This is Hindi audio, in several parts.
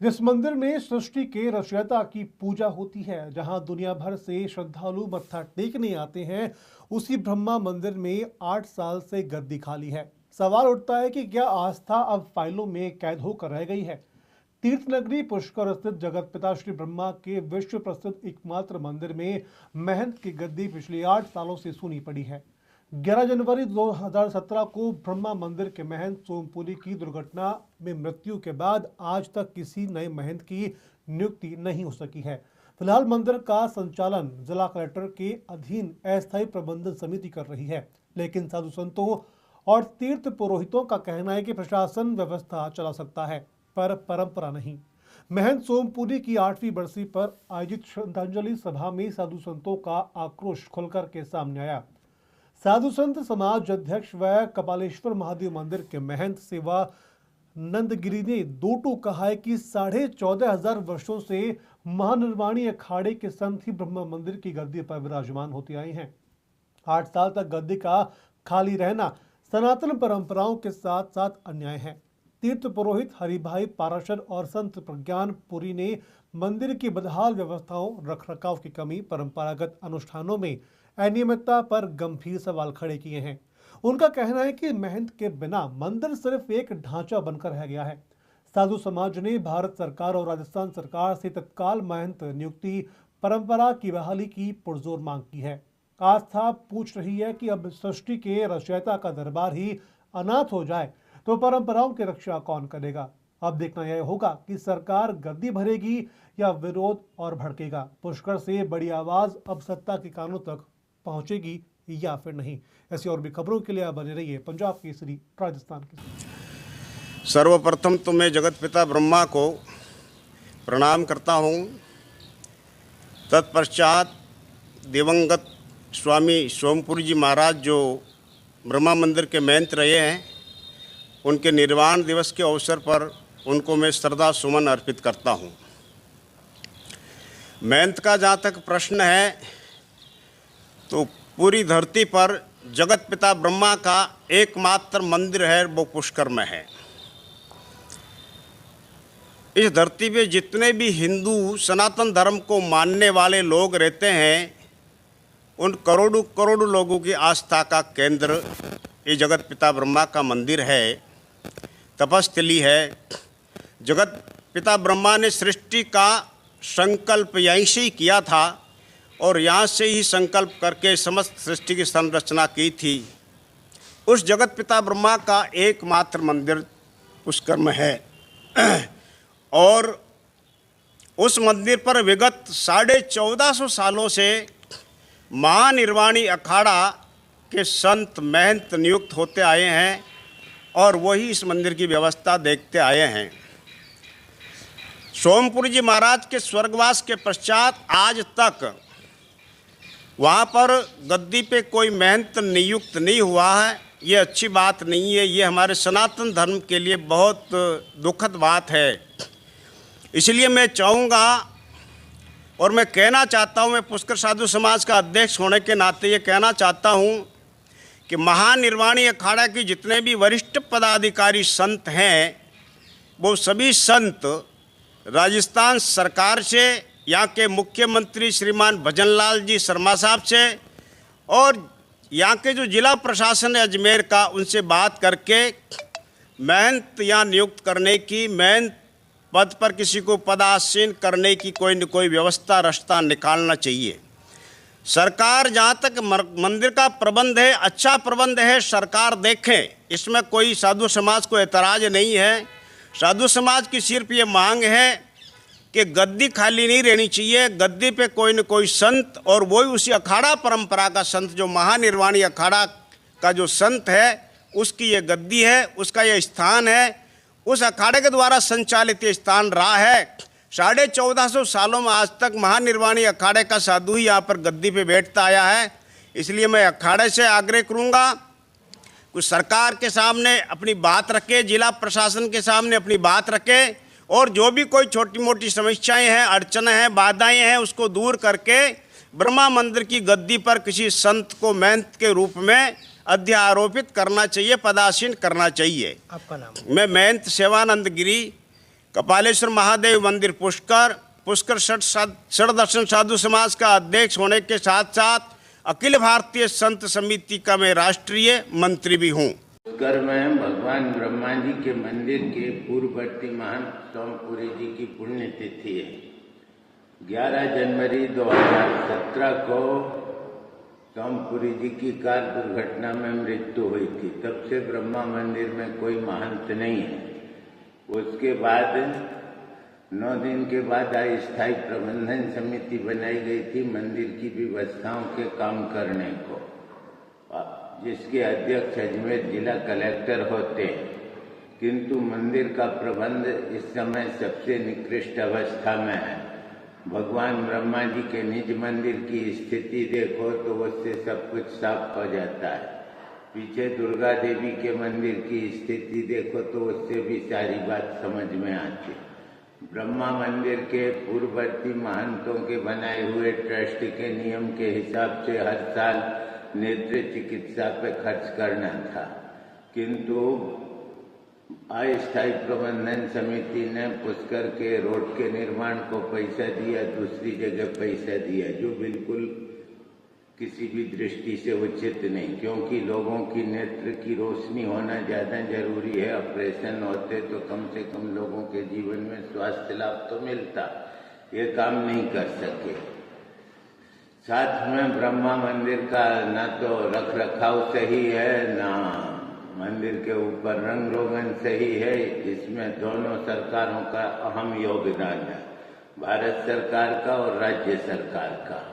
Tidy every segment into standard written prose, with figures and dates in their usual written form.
जिस मंदिर में सृष्टि के रचयिता की पूजा होती है, जहां दुनिया भर से श्रद्धालु मत्था टेकने आते हैं, उसी ब्रह्मा मंदिर में 8 साल से गद्दी खाली है। सवाल उठता है कि क्या आस्था अब फाइलों में कैद होकर रह गई है। तीर्थ नगरी पुष्कर स्थित जगत पिता श्री ब्रह्मा के विश्व प्रसिद्ध एकमात्र मंदिर में महंत की गद्दी पिछले 8 सालों से सूनी पड़ी है। 11 जनवरी 2017 को ब्रह्मा मंदिर के महंत सोमपुरी की दुर्घटना में मृत्यु के बाद आज तक किसी नए महंत की नियुक्ति नहीं हो सकी है। फिलहाल मंदिर का संचालन जिला कलेक्टर के अधीन अस्थायी प्रबंधन समिति कर रही है, लेकिन साधु संतों और तीर्थ पुरोहितों का कहना है कि प्रशासन व्यवस्था चला सकता है, पर परंपरा नहीं। महंत सोमपुरी की 8वीं बरसी पर आयोजित श्रद्धांजलि सभा में साधु संतों का आक्रोश खुलकर के सामने आया। साधु संत समाज अध्यक्ष व कपालेश्वर महादेव मंदिर के महंत सेवा नंदगिरी ने दो टूक कहा है कि 14,500 वर्षों से महानिर्वाणी अखाड़े के संत ही ब्रह्मा मंदिर की गद्दी पर विराजमान होते आए हैं। 8 साल तक गद्दी का खाली रहना सनातन परंपराओं के साथ साथ अन्याय है। तीर्थ पुरोहित हरिभाई पाराशर और संत प्रज्ञान पुरी ने मंदिर की बदहाल व्यवस्थाओं, रखरखाव की कमी, परंपरागत अनुष्ठानों में अनियमितता पर गंभीर सवाल खड़े किए हैं। उनका कहना है कि महंत के बिना मंदिर सिर्फ एक ढांचा बनकर रह गया है। साधु समाज ने भारत सरकार और राजस्थान सरकार से तत्काल महंत नियुक्ति, परंपरा की बहाली की पुरजोर मांग की है। आस्था पूछ रही है कि अब सृष्टि के रचयिता का दरबार ही अनाथ हो जाए तो परंपराओं की रक्षा कौन करेगा। अब देखना यह होगा कि सरकार गद्दी भरेगी या विरोध और भड़केगा। पुष्कर से बड़ी आवाज अब सत्ता के कानों तक पहुंचेगी या फिर नहीं। ऐसी और भी खबरों के लिए आप बने रहिए पंजाब केसरी राजस्थान केसरी। सर्वप्रथम तो मैं जगत पिता ब्रह्मा को प्रणाम करता हूँ। तत्पश्चात दिवंगत स्वामी सोमपुरी जी महाराज जो ब्रह्मा मंदिर के महंत रहे हैं, उनके निर्वाण दिवस के अवसर पर उनको मैं श्रद्धा सुमन अर्पित करता हूँ। महंत का जहाँ तक प्रश्न है तो पूरी धरती पर जगत पिता ब्रह्मा का एकमात्र मंदिर है, वो पुष्कर में है। इस धरती पे जितने भी हिंदू सनातन धर्म को मानने वाले लोग रहते हैं, उन करोड़ों करोड़ों लोगों की आस्था का केंद्र ये जगत पिता ब्रह्मा का मंदिर है, तपस्थली है। जगत पिता ब्रह्मा ने सृष्टि का संकल्प यहीं से ही किया था और यहाँ से ही संकल्प करके समस्त सृष्टि की संरचना की थी। उस जगत पिता ब्रह्मा का एकमात्र मंदिर पुष्कर में है और उस मंदिर पर विगत 1450 सालों से महानिर्वाणी अखाड़ा के संत महंत नियुक्त होते आए हैं और वही इस मंदिर की व्यवस्था देखते आए हैं। सोमपुरी जी महाराज के स्वर्गवास के पश्चात आज तक वहाँ पर गद्दी पे कोई महंत नियुक्त नहीं हुआ है। ये अच्छी बात नहीं है, ये हमारे सनातन धर्म के लिए बहुत दुखद बात है। इसलिए मैं चाहूँगा और मैं कहना चाहता हूँ, मैं पुष्कर साधु समाज का अध्यक्ष होने के नाते ये कहना चाहता हूँ कि महानिर्वाणी अखाड़ा के जितने भी वरिष्ठ पदाधिकारी संत हैं, वो सभी संत राजस्थान सरकार से, यहाँ के मुख्यमंत्री श्रीमान भजनलाल जी शर्मा साहब से और यहाँ के जो जिला प्रशासन है अजमेर का, उनसे बात करके महंत यहाँ नियुक्त करने की, महंत पद पर किसी को पदासीन करने की कोई न कोई व्यवस्था रास्ता निकालना चाहिए। सरकार जहाँ तक मंदिर का प्रबंध है, अच्छा प्रबंध है, सरकार देखे, इसमें कोई साधु समाज को एतराज़ नहीं है। साधु समाज की सिर्फ ये मांग है कि गद्दी खाली नहीं रहनी चाहिए। गद्दी पे कोई न कोई संत, और वही उसी अखाड़ा परंपरा का संत, जो महानिर्वाणी अखाड़ा का जो संत है, उसकी ये गद्दी है, उसका ये स्थान है, उस अखाड़े के द्वारा संचालित ये स्थान रहा है। 1450 सालों में आज तक महानिर्वाणी अखाड़े का साधु ही यहाँ पर गद्दी पे बैठता आया है। इसलिए मैं अखाड़े से आग्रह करूँगा कुछ सरकार के सामने अपनी बात रखे, जिला प्रशासन के सामने अपनी बात रखे और जो भी कोई छोटी मोटी समस्याएं हैं, अड़चनें हैं, बाधाएं हैं, उसको दूर करके ब्रह्मा मंदिर की गद्दी पर किसी संत को महंत के रूप में अध्यारोपित करना चाहिए, पदासीन करना चाहिए। आपका नाम? मैं महंत सेवानंद गिरी कपालेश्वर महादेव मंदिर पुष्कर षडदर्शन साधु समाज का अध्यक्ष होने के साथ साथ अखिल भारतीय संत समिति का मैं राष्ट्रीय मंत्री भी हूँ। पुष्कर में भगवान ब्रह्मा जी के मंदिर के पूर्ववर्ती महंत सोमपुरी जी की पुण्यतिथि है। 11 जनवरी 2017 को सोमपुरी जी की कार दुर्घटना में मृत्यु हुई थी। तब से ब्रह्मा मंदिर में कोई महंत नहीं है। उसके बाद 9 दिन के बाद अस्थायी प्रबंधन समिति बनाई गई थी मंदिर की व्यवस्थाओं के काम करने को, जिसके अध्यक्ष अजमेर जिला कलेक्टर होते हैं। किंतु मंदिर का प्रबंध इस समय सबसे निकृष्ट अवस्था में है। भगवान ब्रह्मा जी के निज मंदिर की स्थिति देखो तो उससे सब कुछ साफ हो जाता है। पीछे दुर्गा देवी के मंदिर की स्थिति देखो तो उससे भी सारी बात समझ में आती। ब्रह्मा मंदिर के पूर्ववर्ती महंतों के बनाए हुए ट्रस्ट के नियम के हिसाब से हर साल नेत्र चिकित्सा पे खर्च करना था, किंतु अस्थायी प्रबंधन समिति ने पुष्कर के रोड के निर्माण को पैसा दिया, दूसरी जगह पैसा दिया, जो बिल्कुल किसी भी दृष्टि से उचित नहीं, क्योंकि लोगों की नेत्र की रोशनी होना ज़्यादा जरूरी है। ऑपरेशन होते तो कम से कम लोगों के जीवन में स्वास्थ्य लाभ तो मिलता, ये काम नहीं कर सके। साथ में ब्रह्मा मंदिर का ना तो रख रखाव सही है, ना मंदिर के ऊपर रंग रोगन सही है। इसमें दोनों सरकारों का अहम योगदान है, भारत सरकार का और राज्य सरकार का।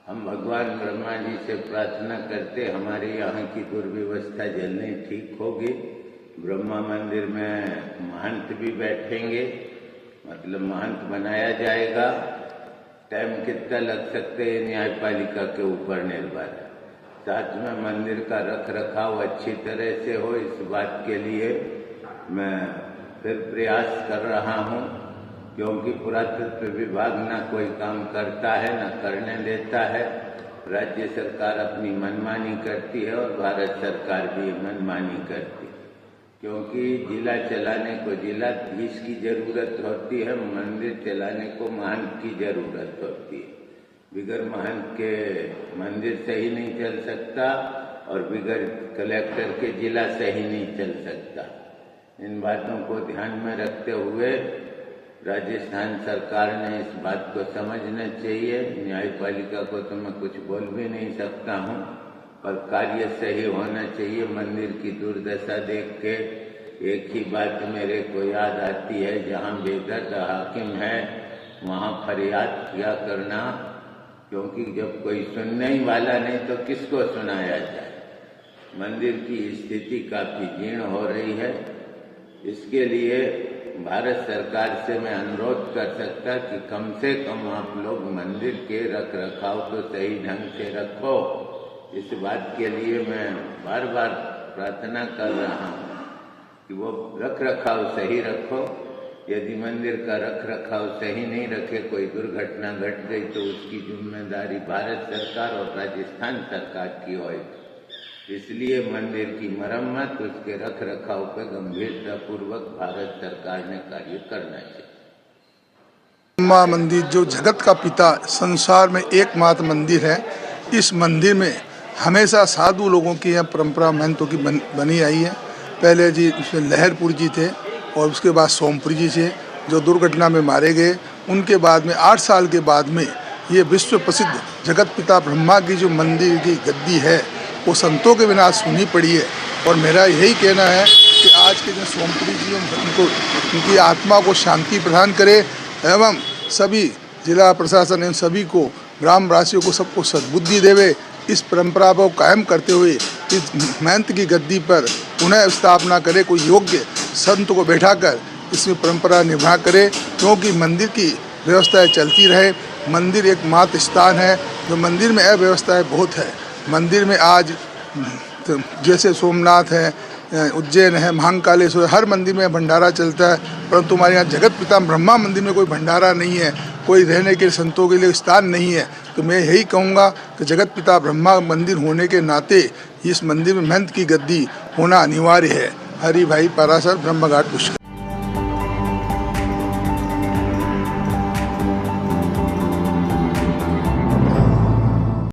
हम भगवान ब्रह्मा जी से प्रार्थना करते हमारे यहाँ की दुर्व्यवस्था जल्दी ठीक होगी। ब्रह्मा मंदिर में महंत भी बैठेंगे, मतलब महंत बनाया जाएगा। टाइम कितना लग सकते हैं न्यायपालिका के ऊपर निर्भर है। साथ में मंदिर का रख रखाव अच्छी तरह से हो, इस बात के लिए मैं फिर प्रयास कर रहा हूँ, क्योंकि पुरातत्व विभाग ना कोई काम करता है ना करने देता है। राज्य सरकार अपनी मनमानी करती है और भारत सरकार भी मनमानी करती है, क्योंकि जिला चलाने को जिलाधीश की जरूरत होती है, मंदिर चलाने को महंत की जरूरत होती है। बिगर महंत के मंदिर सही नहीं चल सकता और बिगर कलेक्टर के जिला सही नहीं चल सकता। इन बातों को ध्यान में रखते हुए राजस्थान सरकार ने इस बात को समझना चाहिए। न्यायपालिका को तो मैं कुछ बोल भी नहीं सकता हूँ, पर कार्य सही होना चाहिए। मंदिर की दुर्दशा देख के एक ही बात मेरे को याद आती है, जहाँ बेदर्द हाकिम है वहाँ फरियाद किया करना, क्योंकि जब कोई सुनने ही वाला नहीं तो किसको सुनाया जाए। मंदिर की स्थिति काफी जीर्ण हो रही है। इसके लिए भारत सरकार से मैं अनुरोध कर सकता कि कम से कम आप लोग मंदिर के रख रखाव तो सही ढंग से रखो। इस बात के लिए मैं बार बार प्रार्थना कर रहा हूँ कि वो रख रखाव सही रखो। यदि मंदिर का रख रखाव सही नहीं रखे, कोई दुर्घटना घट गई तो उसकी जिम्मेदारी भारत सरकार और राजस्थान सरकार की होगी। इसलिए मंदिर की मरम्मत, उसके रख रखाव पर गंभीरता पूर्वक भारत सरकार ने कार्य करना चाहिए। ब्रह्मा मंदिर जो जगत का पिता, संसार में एकमात्र मंदिर है। इस मंदिर में हमेशा साधु लोगों की यहाँ परंपरा महंतों की बनी आई है। पहले जी उसमें लहरपुर जी थे और उसके बाद सोमपुरी जी थे जो दुर्घटना में मारे गए। उनके बाद में 8 साल के बाद में ये विश्व प्रसिद्ध जगत पिता ब्रह्मा की जो मंदिर की गद्दी है वो संतों के बिना सुनी पड़ी है। और मेरा यही कहना है कि आज के दिन सोमपुरी जी उनकी आत्मा को शांति प्रदान करे एवं सभी जिला प्रशासन इन सभी को, ग्रामवासियों को, सबको सद्बुद्धि देवे। इस परंपरा को कायम करते हुए इस महंत की गद्दी पर पुनः स्थापना करे, कोई योग्य संत को बैठाकर इसमें परंपरा निभा करे, क्योंकि मंदिर की व्यवस्थाएं चलती रहे। मंदिर एक मात्र स्थान है, जो मंदिर में अव्यवस्थाएं बहुत है। मंदिर में आज जैसे सोमनाथ है, उज्जैन है, महाकालेश्वर, हर मंदिर में भंडारा चलता है, परंतु हमारे यहाँ जगत पिता ब्रह्मा मंदिर में कोई भंडारा नहीं है, कोई रहने के संतों के लिए स्थान नहीं है। तो मैं यही कहूँगा कि जगत पिता ब्रह्मा मंदिर होने के नाते इस मंदिर में महंत की गद्दी होना अनिवार्य है। हरि भाई पारासर ब्रह्मघाट पुष्कर।